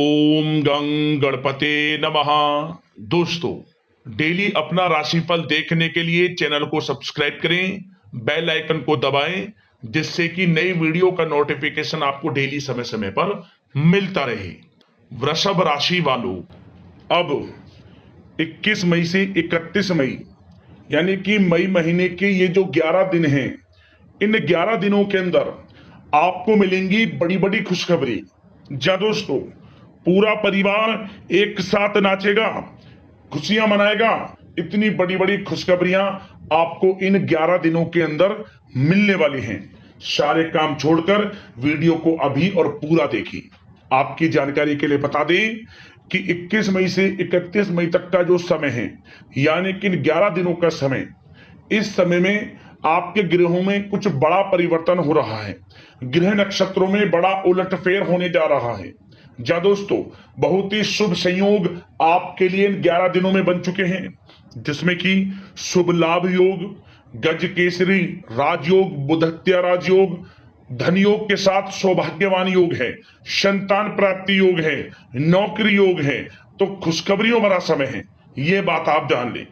ओम गं गणपते नमः। दोस्तों, डेली अपना राशिफल देखने के लिए चैनल को सब्सक्राइब करें, बेल आइकन को दबाएं, जिससे कि नई वीडियो का नोटिफिकेशन आपको डेली समय समय पर मिलता रहे। वृषभ राशि वालों, अब 21 मई से 31 मई यानी कि मई महीने के ये जो 11 दिन हैं, इन 11 दिनों के अंदर आपको मिलेंगी बड़ी बड़ी खुशखबरी। जा दोस्तों, पूरा परिवार एक साथ नाचेगा, खुशियां मनाएगा। इतनी बड़ी बड़ी खुशखबरियां आपको इन 11 दिनों के अंदर मिलने वाली हैं। सारे काम छोड़कर वीडियो को अभी और पूरा देखिए। आपकी जानकारी के लिए बता दें कि 21 मई से 31 मई तक का जो समय है, यानी कि इन 11 दिनों का समय, इस समय में आपके ग्रहों में कुछ बड़ा परिवर्तन हो रहा है। ग्रह नक्षत्रों में बड़ा उलटफेर होने जा रहा है। जा दोस्तों, बहुत ही शुभ संयोग आपके लिए इन 11 दिनों में बन चुके हैं, जिसमें कि शुभ लाभ योग, गज केसरी राजयोग, बुधत्या राजयोग, धन योग के साथ सौभाग्यवान योग है, संतान प्राप्ति योग है, नौकरी योग है। तो खुशखबरियों भरा समय है, ये बात आप जान लें।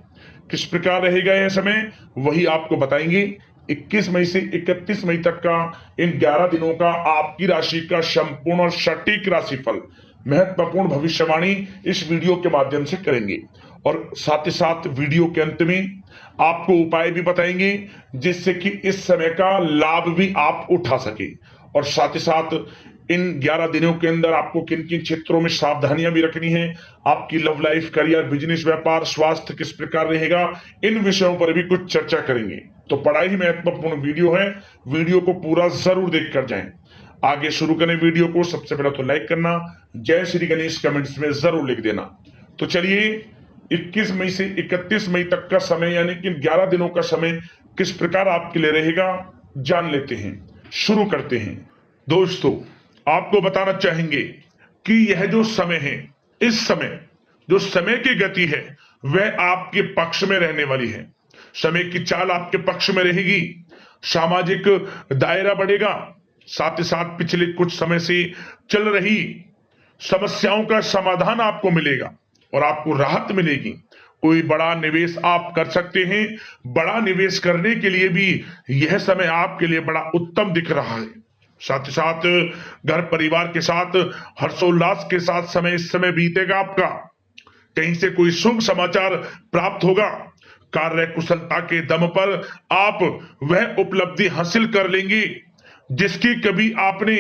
किस प्रकार रहेगा यह समय, वही आपको बताएंगे। 21 मई से 31 मई तक का इन 11 दिनों का आपकी राशि का संपूर्ण और सटीक राशिफल, महत्वपूर्ण भविष्यवाणी इस वीडियो के माध्यम से करेंगे। और साथ ही साथ वीडियो के अंत में आपको उपाय भी बताएंगे, जिससे कि इस समय का लाभ भी आप उठा सके। और साथ ही साथ इन 11 दिनों के अंदर आपको किन किन क्षेत्रों में सावधानियां भी रखनी है, आपकी लव लाइफ, करियर, बिजनेस, व्यापार, स्वास्थ्य किस प्रकार रहेगा, इन विषयों पर भी कुछ चर्चा करेंगे। तो बड़ा ही महत्वपूर्ण वीडियो है, वीडियो को पूरा जरूर देख कर जाएं। आगे शुरू करें वीडियो को। सबसे पहले तो लाइक करना, जय श्री गणेश कमेंट्स में जरूर लिख देना। तो चलिए, 21 मई से 31 मई तक का समय, यानी कि 11 दिनों का समय किस प्रकार आपके लिए रहेगा, जान लेते हैं। शुरू करते हैं। दोस्तों, आपको बताना चाहेंगे कि यह जो समय है, इस समय जो समय की गति है, वह आपके पक्ष में रहने वाली है। समय की चाल आपके पक्ष में रहेगी, सामाजिक दायरा बढ़ेगा। साथ ही साथ पिछले कुछ समय से चल रही समस्याओं का समाधान आपको मिलेगा और आपको राहत मिलेगी। कोई बड़ा निवेश आप कर सकते हैं। बड़ा निवेश करने के लिए भी यह समय आपके लिए बड़ा उत्तम दिख रहा है। साथ ही साथ घर परिवार के साथ हर्षोल्लास के साथ समय इस समय बीतेगा आपका। कहीं से कोई शुभ समाचार प्राप्त होगा। कार्य कुशलता के दम पर आप वह उपलब्धि हासिल कर लेंगे जिसकी कभी आपने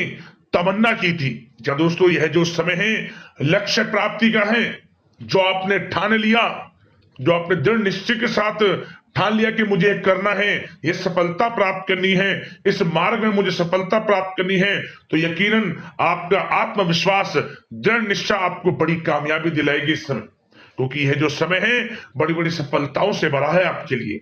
तमन्ना की थी। क्या दोस्तों, यह जो समय है लक्ष्य प्राप्ति का है। जो आपने ठान लिया, जो आपने दृढ़ निश्चय के साथ ठान लिया कि मुझे करना है, ये सफलता प्राप्त करनी है, इस मार्ग में मुझे सफलता प्राप्त करनी है, तो यकीनन आपका आत्मविश्वास, दृढ़ निश्चय आपको बड़ी कामयाबी दिलाएगी इस समय। क्योंकि यह जो समय है बड़ी बड़ी सफलताओं से भरा है आपके लिए।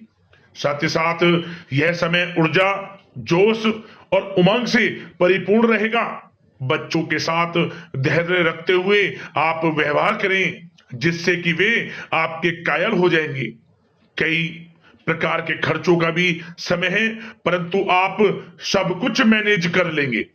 साथ ही साथ यह समय ऊर्जा, जोश और उमंग से परिपूर्ण रहेगा। बच्चों के साथ धैर्य रखते हुए आप व्यवहार करें, जिससे कि वे आपके कायल हो जाएंगे। कई प्रकार के खर्चों का भी समय है, परंतु आप सब कुछ मैनेज कर लेंगे।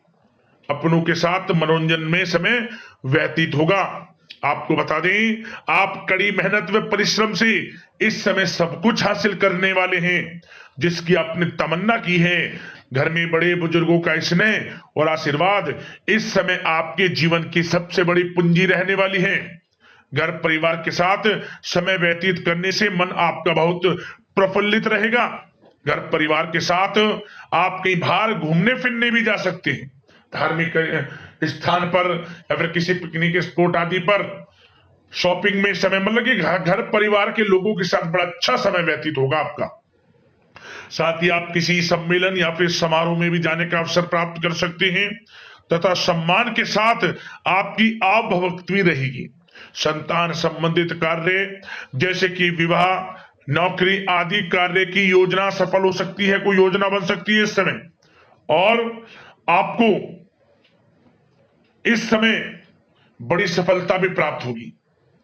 अपनों के साथ मनोरंजन में समय व्यतीत होगा। आपको बता दें, आप कड़ी मेहनत व परिश्रम से इस समय सब कुछ हासिल करने वाले हैं, जिसकी आपने तमन्ना की है। घर में बड़े बुजुर्गों का स्नेह और आशीर्वाद इस समय आपके जीवन की सबसे बड़ी पूंजी रहने वाली है। घर परिवार के साथ समय व्यतीत करने से मन आपका बहुत प्रफुल्लित रहेगा। घर परिवार के साथ आप कहीं बाहर घूमने फिरने भी जा सकते हैं, धार्मिक स्थान पर या फिर किसी पिकनिक स्पॉट आदि पर, शॉपिंग में समय, मतलब कि घर परिवार के लोगों के साथ बड़ा अच्छा समय व्यतीत होगा आपका। साथ ही आप किसी सम्मेलन या फिर समारोह में भी जाने का अवसर प्राप्त कर सकते हैं तथा सम्मान के साथ आपकी आवभगत भी रहेगी। संतान संबंधित कार्य जैसे कि विवाह, नौकरी आदि कार्य की योजना सफल हो सकती है, कोई योजना बन सकती है इस समय। और आपको इस समय बड़ी सफलता भी प्राप्त होगी।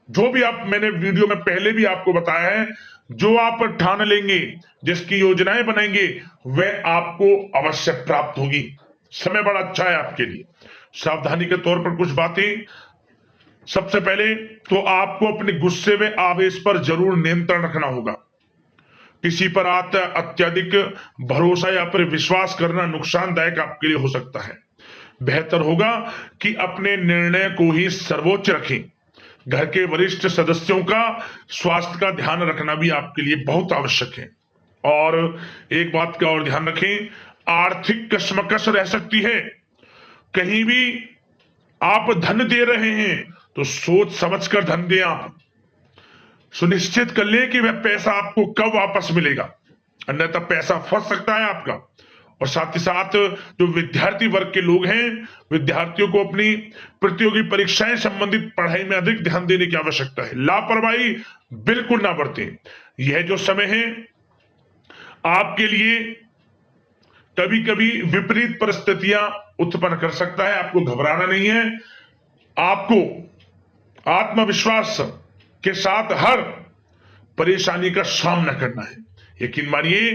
जो भी आप, मैंने वीडियो में पहले भी आपको बताया है, जो आप ठान लेंगे, जिसकी योजनाएं बनाएंगे, वह आपको अवश्य प्राप्त होगी। समय बड़ा अच्छा है आपके लिए। सावधानी के तौर पर कुछ बातें सबसे पहले तो आपको अपने गुस्से में आवेश पर जरूर नियंत्रण रखना होगा। किसी पर अत्यधिक भरोसा या फिर विश्वास करना नुकसानदायक आपके लिए हो सकता है। बेहतर होगा कि अपने निर्णय को ही सर्वोच्च रखें। घर के वरिष्ठ सदस्यों का स्वास्थ्य का ध्यान रखना भी आपके लिए बहुत आवश्यक है। और एक बात का और ध्यान रखें, आर्थिक कशमकश रह सकती है। कहीं भी आप धन दे रहे हैं तो सोच समझकर धन दें। आप सुनिश्चित कर लें कि वह पैसा आपको कब वापस मिलेगा, अन्यथा पैसा फंस सकता है आपका। और साथ ही साथ जो विद्यार्थी वर्ग के लोग हैं, विद्यार्थियों को अपनी प्रतियोगी परीक्षाएं संबंधित पढ़ाई में अधिक ध्यान देने की आवश्यकता है। लापरवाही बिल्कुल ना बरतें। यह जो समय है आपके लिए कभी कभी विपरीत परिस्थितियां उत्पन्न कर सकता है। आपको घबराना नहीं है, आपको आत्मविश्वास के साथ हर परेशानी का सामना करना है। यकीन मानिए,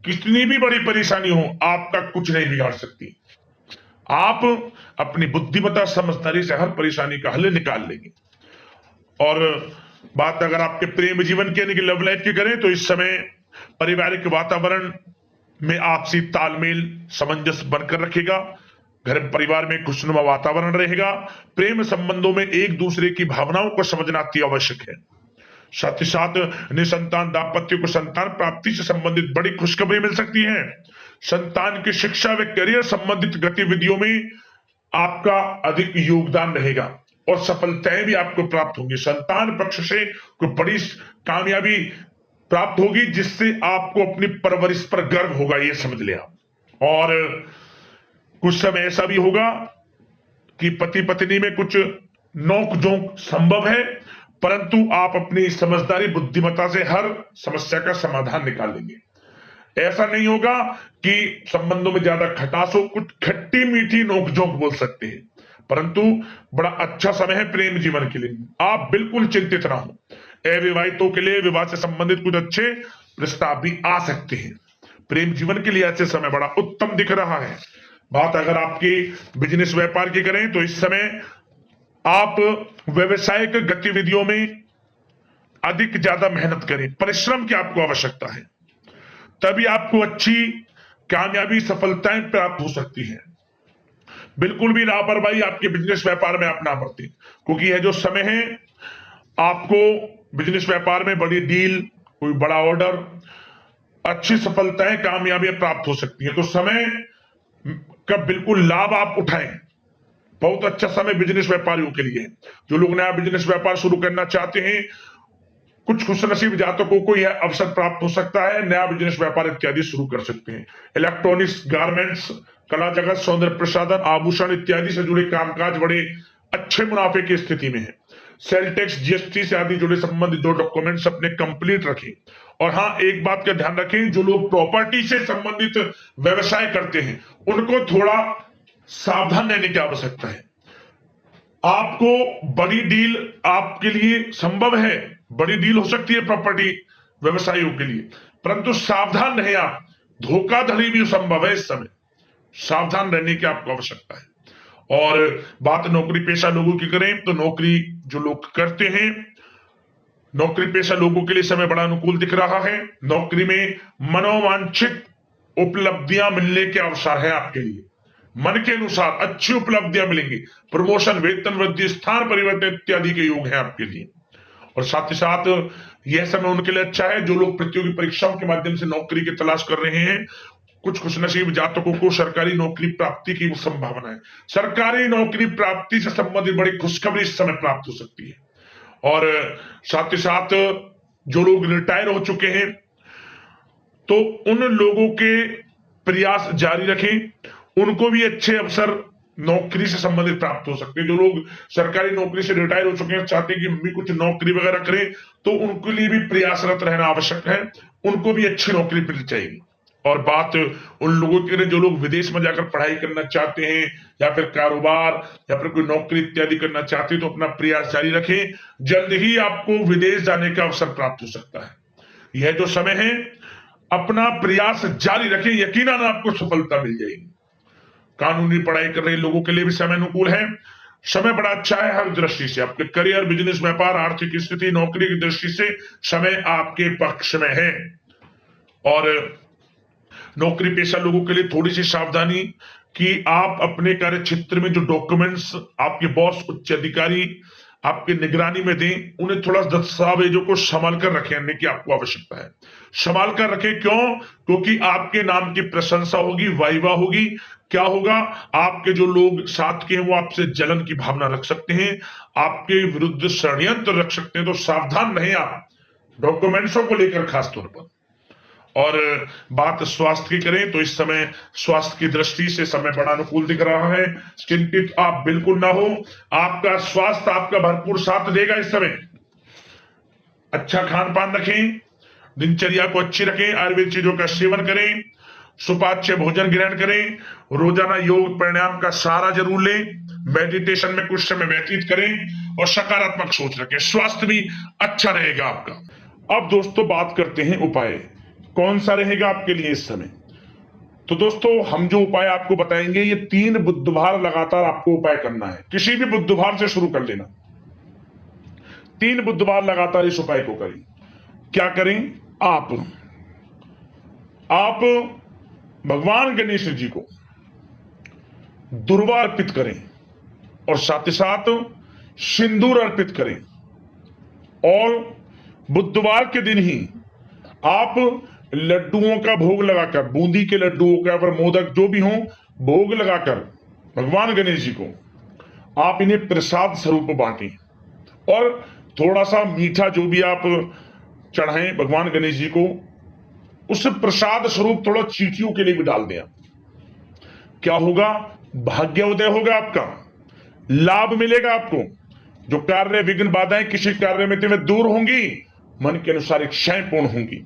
कितनी भी बड़ी परेशानी हो आपका कुछ नहीं बिगाड़ सकती। आप अपनी बुद्धिमत्ता समझदारी से हर परेशानी का हल निकाल लेंगे। और बात अगर आपके प्रेम जीवन की यानी कि लव लाइफ की करें तो इस समय पारिवारिक वातावरण में आपसी तालमेल सामंजस्य बनकर रखेगा। घर परिवार में खुशनुमा वातावरण रहेगा। प्रेम संबंधों में एक दूसरे की भावनाओं को समझना अति आवश्यक है। साथ ही साथ निसंतान दाम्पत्य को संतान प्राप्ति से संबंधित बड़ी खुशखबरी मिल सकती है। संतान की शिक्षा व करियर संबंधित गतिविधियों में आपका अधिक योगदान रहेगा और सफलताएं भी आपको प्राप्त होंगी। संतान पक्ष से कोई बड़ी कामयाबी प्राप्त होगी जिससे आपको अपनी परवरिश पर गर्व होगा, ये समझ लिया। और कुछ समय ऐसा भी होगा कि पति पत्नी में कुछ नोक झोंक संभव है, परंतु आप अपनी समझदारी बुद्धिमत्ता से हर समस्या का समाधान निकाल लेंगे। ऐसा नहीं होगा कि संबंधों में ज्यादा खटास हो, कुछ खट्टी मीठी नोकझोंक बोल सकते हैं, परंतु बड़ा अच्छा समय है प्रेम जीवन के लिए। आप बिल्कुल चिंतित ना हो। अविवाहितों के लिए विवाह से संबंधित कुछ अच्छे प्रस्ताव भी आ सकते हैं। प्रेम जीवन के लिए ऐसे समय बड़ा उत्तम दिख रहा है। बात अगर आपकी बिजनेस व्यापार की करें तो इस समय आप व्यवसायिक गतिविधियों में अधिक ज्यादा मेहनत करें। परिश्रम की आपको आवश्यकता है, तभी आपको अच्छी कामयाबी सफलताएं प्राप्त हो सकती है। बिल्कुल भी लापरवाही आपके बिजनेस व्यापार में आप ना बरतें, क्योंकि यह जो समय है आपको बिजनेस व्यापार में बड़ी डील, कोई बड़ा ऑर्डर, अच्छी सफलताएं कामयाबियां प्राप्त हो सकती है। तो समय का बिल्कुल लाभ आप उठाएं। बहुत अच्छा समय बिजनेस व्यापारियों के लिए। जो लोग नया बिजनेस व्यापार शुरू करना चाहते हैं, कुछ खुशनसीब जातकों को यह अवसर प्राप्त हो सकता है, नया बिजनेस व्यापार इत्यादि शुरू कर सकते हैं। इलेक्ट्रॉनिक्स, गारमेंट्स, कला जगत, सौंदर्य प्रसाधन, आभूषण इत्यादि से जुड़े कामकाज बड़े अच्छे मुनाफे की स्थिति में है। सेल टैक्स, जीएसटी से आदि जुड़े संबंधित जो डॉक्यूमेंट्स अपने कंप्लीट रखें। और हाँ, एक बात का ध्यान रखें, जो लोग प्रॉपर्टी से संबंधित व्यवसाय करते हैं उनको थोड़ा सावधान रहने की आवश्यकता है। आपको बड़ी डील आपके लिए संभव है, बड़ी डील हो सकती है प्रॉपर्टी व्यवसायियों के लिए, परंतु सावधान रहे आप। धोखाधड़ी भी संभव है इस समय, सावधान रहने की आपको आवश्यकता है। और बात नौकरी पेशा लोगों की करें तो नौकरी जो लोग करते हैं, नौकरी पेशा लोगों के लिए समय बड़ा अनुकूल दिख रहा है। नौकरी में मनोवांछित उपलब्धियां मिलने के अवसर है आपके लिए। मन के अनुसार अच्छी उपलब्धियां मिलेंगी। प्रमोशन, वेतन वृद्धि, स्थान परिवर्तन इत्यादि के योग है आपके लिए। और साथ ही साथ यह समय उनके लिए अच्छा है जो लोग प्रतियोगी परीक्षाओं के माध्यम से नौकरी की तलाश कर रहे हैं। कुछ खुशनसीब जातकों को सरकारी नौकरी प्राप्ति की संभावना है। सरकारी नौकरी प्राप्ति से संबंधित बड़ी खुशखबरी इस समय प्राप्त हो सकती है। और साथ ही साथ जो लोग रिटायर हो चुके हैं तो उन लोगों के प्रयास जारी रखें, उनको भी अच्छे अवसर नौकरी से संबंधित प्राप्त हो सकते हैं। जो लोग सरकारी नौकरी से रिटायर हो चुके हैं, चाहते हैं कि हम भी कुछ नौकरी वगैरह करें, तो उनके लिए भी प्रयासरत रहना आवश्यक है। उनको भी अच्छी नौकरी मिल जाएगी। और बात उन लोगों के लिए जो लोग विदेश में जाकर पढ़ाई करना चाहते हैं या फिर कारोबार या फिर कोई नौकरी इत्यादि करना चाहते हैं, तो अपना प्रयास जारी रखें। जल्द ही आपको विदेश जाने का अवसर प्राप्त हो सकता है। यह जो समय है अपना प्रयास जारी रखें, यकीनन आपको सफलता मिल जाएगी। कानूनी पढ़ाई कर रहे लोगों के लिए भी समय अनुकूल है। समय बड़ा अच्छा है हर दृष्टि से। आपके करियर, बिजनेस, व्यापार, आर्थिक स्थिति, नौकरी की दृष्टि से समय आपके पक्ष में है। और नौकरी पेशा लोगों के लिए थोड़ी सी सावधानी कि आप अपने कार्य क्षेत्र में जो डॉक्यूमेंट्स आपके बॉस, उच्च अधिकारी आपके निगरानी में दें, उन्हें थोड़ा दस्तावेजों को संभाल कर रखने की आपको आवश्यकता है। संभाल कर रखें, क्यों? क्योंकि आपके नाम की प्रशंसा होगी, वाइवा होगी। क्या होगा? आपके जो लोग साथ के हैं वो आपसे जलन की भावना रख सकते हैं, आपके विरुद्ध षड्यंत्र रख सकते हैं। तो सावधान रहें आप डॉक्यूमेंट्सों को लेकर खास तौर पर। और बात स्वास्थ्य की करें तो इस समय स्वास्थ्य की दृष्टि से समय बड़ा अनुकूल दिख रहा है। चिंतित आप बिल्कुल ना हो, आपका स्वास्थ्य आपका भरपूर साथ देगा इस समय। अच्छा खान पान रखें, दिनचर्या को अच्छी रखें, आयुर्वेद चीजों का सेवन करें, सुपाच्य भोजन ग्रहण करें, रोजाना योग प्राणायाम का सहारा जरूर लें, मेडिटेशन में कुछ समय व्यतीत करें और सकारात्मक सोच रखें। स्वास्थ्य भी अच्छा रहेगा आपका। अब दोस्तों बात करते हैं उपाय, कौन सा रहेगा आपके लिए इस समय। तो दोस्तों हम जो उपाय आपको बताएंगे, ये 3 बुधवार लगातार आपको उपाय करना है। किसी भी बुधवार से शुरू कर लेना, 3 बुधवार लगातार इस उपाय को करें। क्या करें? आप भगवान गणेश जी को दुर्वा अर्पित करें और साथ ही साथ सिंदूर अर्पित करें। और बुधवार के दिन ही आप लड्डुओं का भोग लगाकर, बूंदी के लड्डुओं का या मोदक जो भी हो, भोग लगाकर भगवान गणेश जी को आप इन्हें प्रसाद स्वरूप बांटें। और थोड़ा सा मीठा जो भी आप चढ़ाएं भगवान गणेश जी को, उस प्रसाद स्वरूप थोड़ा चींटियों के लिए भी डाल दें। क्या होगा? भाग्योदय होगा, आपका लाभ मिलेगा आपको। जो कार्य विघ्न बाधाएं किसी कार्य में तुम्हें दूर होंगी, मन के अनुसार इच्छाएं पूर्ण होंगी।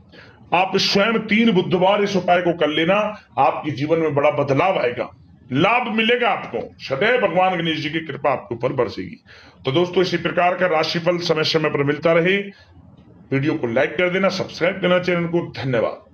आप स्वयं 3 बुधवार इस उपाय को कर लेना, आपके जीवन में बड़ा बदलाव आएगा, लाभ मिलेगा आपको। सदैव भगवान गणेश जी की कृपा आपके ऊपर बरसेगी। तो दोस्तों इसी प्रकार का राशिफल समय समय पर मिलता रहे। वीडियो को लाइक कर देना, सब्सक्राइब करना चैनल को। धन्यवाद।